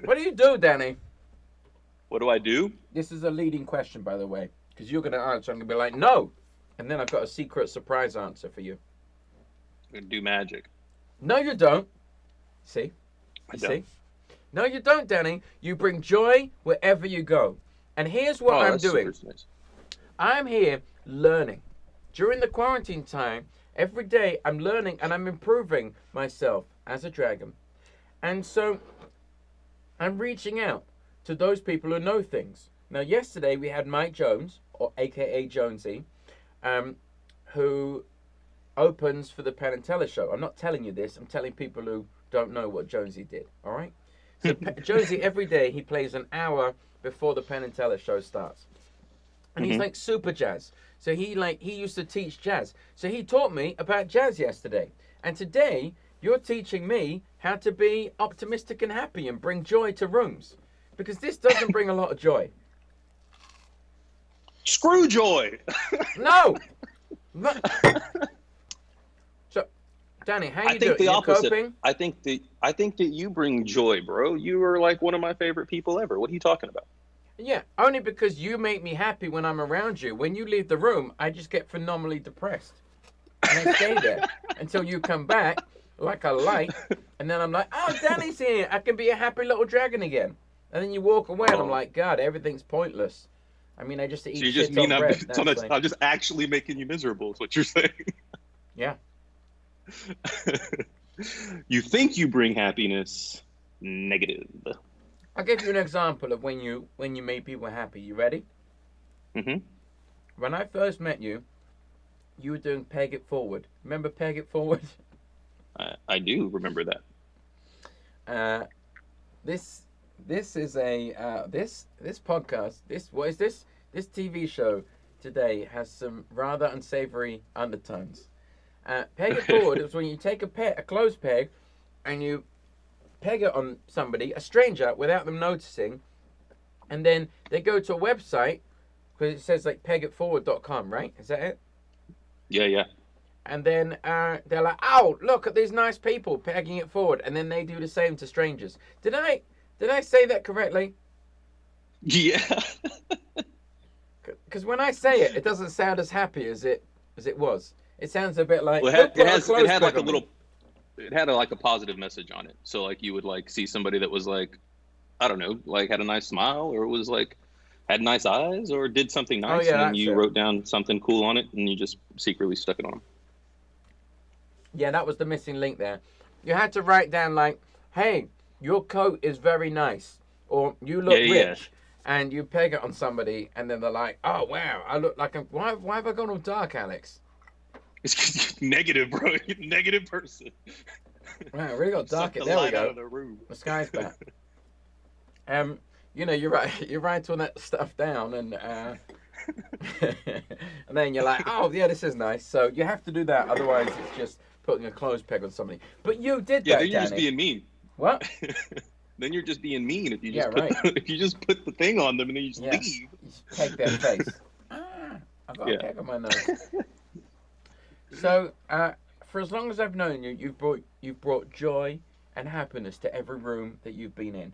What do you do, Danny? What do I do? This is a leading question, by the way, because you're going to answer. I'm going to be like, no. And then I've got a secret surprise answer for you. I do magic. No, you don't. See? I You don't. see? No, you don't, Danny. You bring joy wherever you go. And here's what Oh, I'm that's super doing. nice. I'm here learning. During the quarantine time, every day I'm learning and I'm improving myself as a dragon. And so I'm reaching out to those people who know things. Now, yesterday we had Mike Jones, or AKA Jonesy, um, who opens for the Penn and Teller show. I'm not telling you this. I'm telling people who don't know what Jonesy did. All right. So Jonesy every day he plays an hour before the Penn and Teller show starts, and he's Hmm. like super jazz. So he used to teach jazz. So he taught me about jazz yesterday, and today you're teaching me how to be optimistic and happy and bring joy to rooms, because this doesn't bring a lot of joy. Screw joy. No. So, Danny, how I you think doing? the You opposite. coping? I think that you bring joy, bro. You are like one of my favorite people ever. What are you talking about? Yeah, only because you make me happy when I'm around you. When you leave the room, I just get phenomenally depressed. And I stay there until you come back like a light. And then I'm like, oh, Danny's here. I can be a happy little dragon again. And then you walk away and I'm Oh, like, God, everything's pointless. I mean, I just so eat you just shit mean on I'm bread. so That's like, I'm just actually making you miserable? Is what you're saying? yeah. You think you bring happiness? Negative. I'll give you an example of when you made people happy. You ready? Hmm. When I first met you, you were doing Peg It Forward. Remember Peg It Forward? I do remember that. Uh, this this is a this podcast, this what is this TV show today has some rather unsavory undertones. Peg it forward is when you take a clothes peg and you peg it on somebody, a stranger, without them noticing, and then they go to a website because it says like pegitforward.com, right? Is that it? Yeah, yeah. And then they're like, "Oh, look at these nice people pegging it forward," and then they do the same to strangers. Did I say that correctly? Yeah. Because when I say it, it doesn't sound as happy as it was. It sounds a bit like, Well, "Who it put a has it clothes had peg like a on me?" little it had like a positive message on it. So like you would like see somebody that was like, I don't know, like had a nice smile or was like had nice eyes or did something Oh nice, yeah, and then that's you it. wrote down something cool on it and you just secretly stuck it on them. Yeah, that was the missing link there. You had to write down like, "Hey, your coat is very nice," or "You Yeah, look yeah. rich," and you peg it on somebody, and then they're like, "Oh wow, I look like a why have I gone all dark, Alex? It's negative, bro. You're a negative person. Wow, I really got Suck dark. the There we light out go. of the room. The sky's back." You write you write all that stuff down, and and then you're like, "Oh yeah, this is nice." So you have to do that, otherwise it's just putting a clothes peg on somebody. But you did Yeah, that, then you're just Danny. being mean. What? Then you're just being mean if you Yeah, just put right. if you just put the thing on them and then you just Yeah, leave. you just peg their face. Ah, I've got a Yeah. peg on my nose. So, for as long as I've known you, you've brought joy and happiness to every room that you've been in.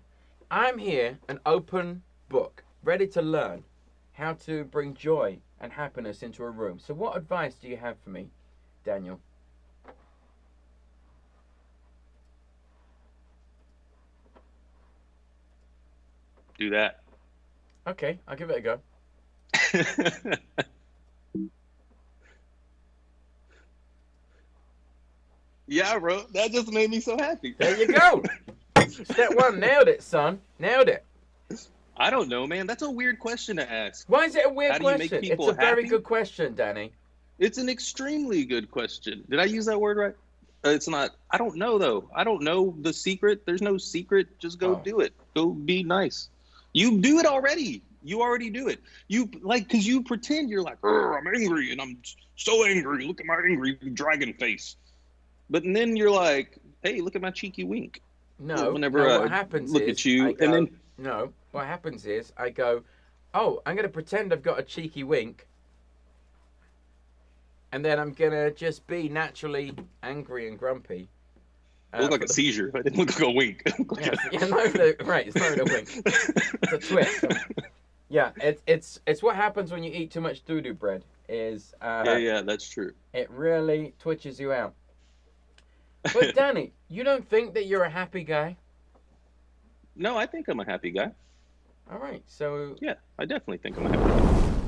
I'm here, an open book, ready to learn how to bring joy and happiness into a room. So, what advice do you have for me, Daniel? Do that. Okay, I'll give it a go. Yeah, bro. That just made me so happy. There you go. Step one, nailed it, son. Nailed it. I don't know, man. That's a weird question to ask. Why is it a weird How do you make question? It's people a very happy? good question, Danny. It's an extremely good question. Did I use that word right? It's not. I don't know though. I don't know the secret. There's no secret. Just go Oh, do it. Go be nice. You do it already. You already do it. You like because you pretend you're like, "Urgh, I'm angry and I'm so angry. Look at my angry dragon face. But then you're like, hey, look at my cheeky wink. no, Whenever no. What I happens look is at I you, and go. then No, what happens is I go. Oh, I'm gonna pretend I've got a cheeky wink, and then I'm gonna just be naturally angry and grumpy, It looked like a seizure. It didn't look like a wink. Yeah, right. It's not a wink. It's a twist. Yeah, it's what happens when you eat too much doo-doo bread. Yeah, that's true. It really twitches you out. But Danny, you don't think that you're a happy guy? No, I think I'm a happy guy. All right, so yeah, I definitely think I'm a happy guy.